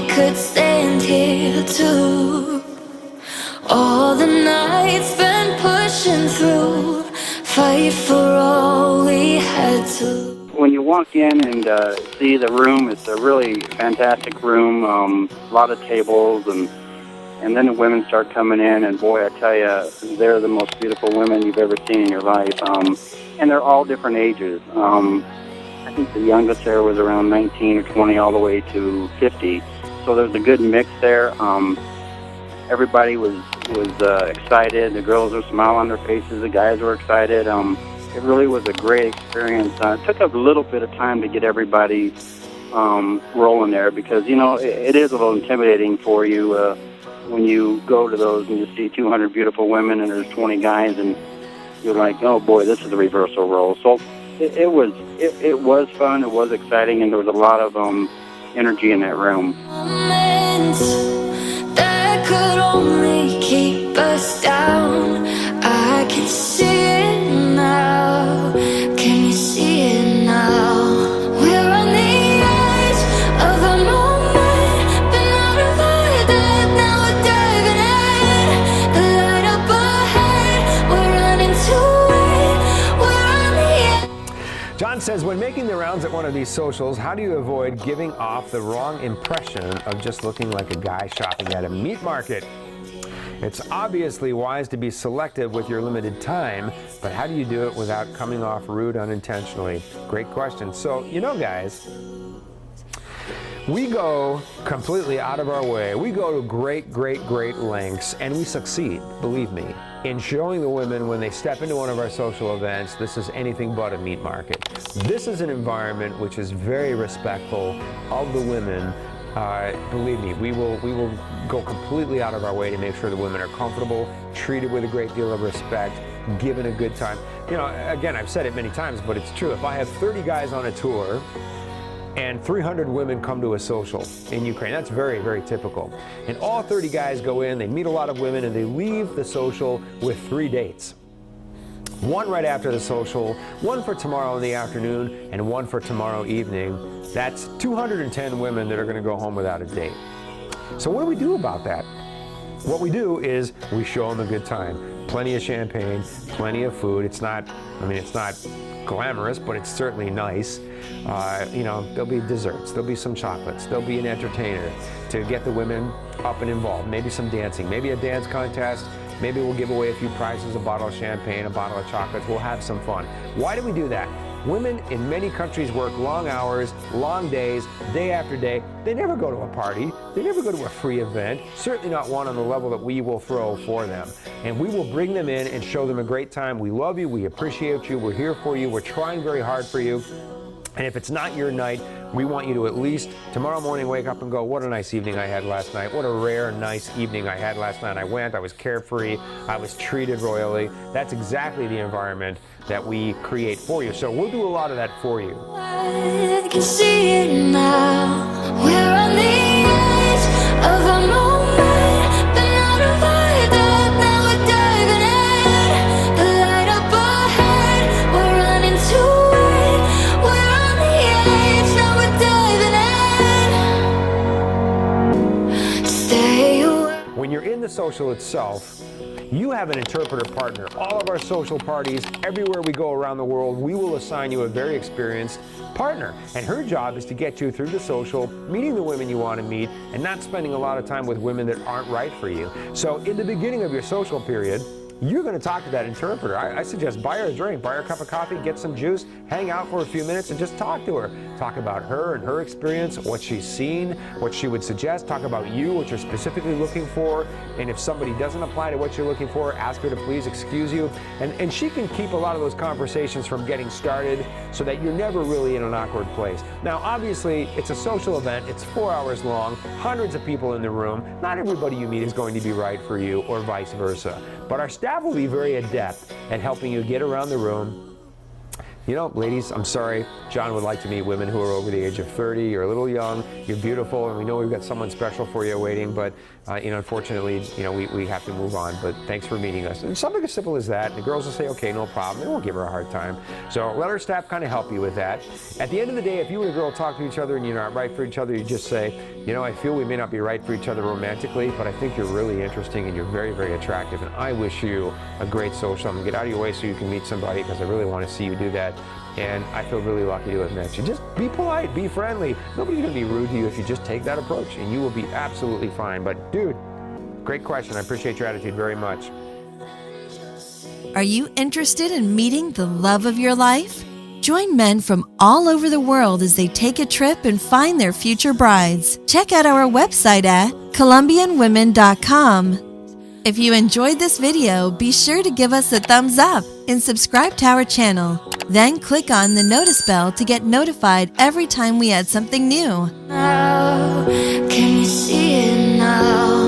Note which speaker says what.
Speaker 1: we could stand here too. All the nights been pushing through, fight for all we had to.
Speaker 2: When you walk in and see the room, it's a really fantastic room, a lot of tables, and then the women start coming in, and boy, I tell you, they're the most beautiful women you've ever seen in your life, and they're all different ages. I think the youngest there was around 19 or 20 all the way to 50, so there's a good mix there. Everybody was excited. The girls were smiling on their faces. The guys were excited. It really was a great experience. It took a little bit of time to get everybody rolling there because, you know, it is a little intimidating for you when you go to those and you see 200 beautiful women and there's 20 guys and you're like, oh boy, this is a reversal role. So it was fun. It was exciting, and there was a lot of energy in that room.
Speaker 1: That could only keep us down. I can see it now. Can you see it now? We're on the edge of the moment, been out of our depth, now we're diving in. The light up ahead, we're running to it. We're on the edge.
Speaker 3: John says, when making the rounds at one of these socials, how do you avoid giving off the wrong impression of just looking like a guy shopping at a meat market? It's obviously wise to be selective with your limited time, but how do you do it without coming off rude unintentionally? Great question. So, you know, guys, we go completely out of our way. We go to great lengths, and we succeed, believe me, in showing the women when they step into one of our social events, this is anything but a meat market. This is an environment which is very respectful of the women. Believe me, we will go completely out of our way to make sure the women are comfortable, treated with a great deal of respect, given a good time. You know, again, I've said it many times, but it's true. If I have 30 guys on a tour and 300 women come to a social in Ukraine, that's very typical. And all 30 guys go in, they meet a lot of women, and they leave the social with 3 dates. One right after the social, one for tomorrow in the afternoon, and one for tomorrow evening. That's 210 women that are going to go home without a date. So what do we do about that? What we do is we show them a good time. Plenty of champagne, plenty of food. It's not glamorous, but it's certainly nice. You know, there'll be desserts, there'll be some chocolates, there'll be an entertainer to get the women up and involved. Maybe some dancing, maybe a dance contest. Maybe we'll give away a few prizes, a bottle of champagne, a bottle of chocolates. We'll have some fun. Why do we do that? Women in many countries work long hours, long days, day after day. They never go to a party. They never go to a free event, certainly not one on the level that we will throw for them. And we will bring them in and show them a great time. We love you. We appreciate you. We're here for you. We're trying very hard for you. And if it's not your night, we want you to at least tomorrow morning wake up and go, what a nice evening I had last night. What a rare, nice evening I had last night. I went, I was carefree, I was treated royally. That's exactly the environment that we create for you. So we'll do a lot of that for you.
Speaker 1: I can see it now. We're on the edge of a moment, been out of our depth, now we're diving in. The light up ahead, we're running to it. We're on the edge, now we're diving in. Stay away.
Speaker 3: When you're in the social itself, you have an interpreter partner. All of our social parties, everywhere we go around the world, we will assign you a very experienced partner. And her job is to get you through the social, meeting the women you want to meet, and not spending a lot of time with women that aren't right for you. So in the beginning of your social period, you're going to talk to that interpreter. I suggest buy her a drink, buy her a cup of coffee, get some juice, hang out for a few minutes and just talk to her. Talk about her and her experience, what she's seen, what she would suggest. Talk about you, what you're specifically looking for. And if somebody doesn't apply to what you're looking for, ask her to please excuse you. And she can keep a lot of those conversations from getting started so that you're never really in an awkward place. Now, obviously, it's a social event. It's 4 hours long, hundreds of people in the room. Not everybody you meet is going to be right for you or vice versa. But our staff will be very adept at helping you get around the room, you know, ladies, I'm sorry, John would like to meet women who are over the age of 30. You're a little young, you're beautiful, and we know we've got someone special for you waiting, but you know, unfortunately, you know, we have to move on, but thanks for meeting us. And something as simple as that, and the girls will say, okay, no problem. They won't give her a hard time. So let our staff kind of help you with that. At the end of the day, if you and a girl talk to each other and you're not right for each other, you just say, you know, I feel we may not be right for each other romantically, but I think you're really interesting and you're very, very attractive, and I wish you a great social. I'm gonna get out of your way so you can meet somebody, because I really want to see you do that. And I feel really lucky to have met you. Just be polite, be friendly. Nobody's gonna be rude to you if you just take that approach, and you will be absolutely fine. But dude, great question. I appreciate your attitude very much.
Speaker 4: Are you interested in meeting the love of your life? Join men from all over the world as they take a trip and find their future brides. Check out our website at Colombianwomen.com. If you enjoyed this video, be sure to give us a thumbs up and subscribe to our channel. Then click on the notice bell to get notified every time we add something new.
Speaker 1: Now, can you see it now?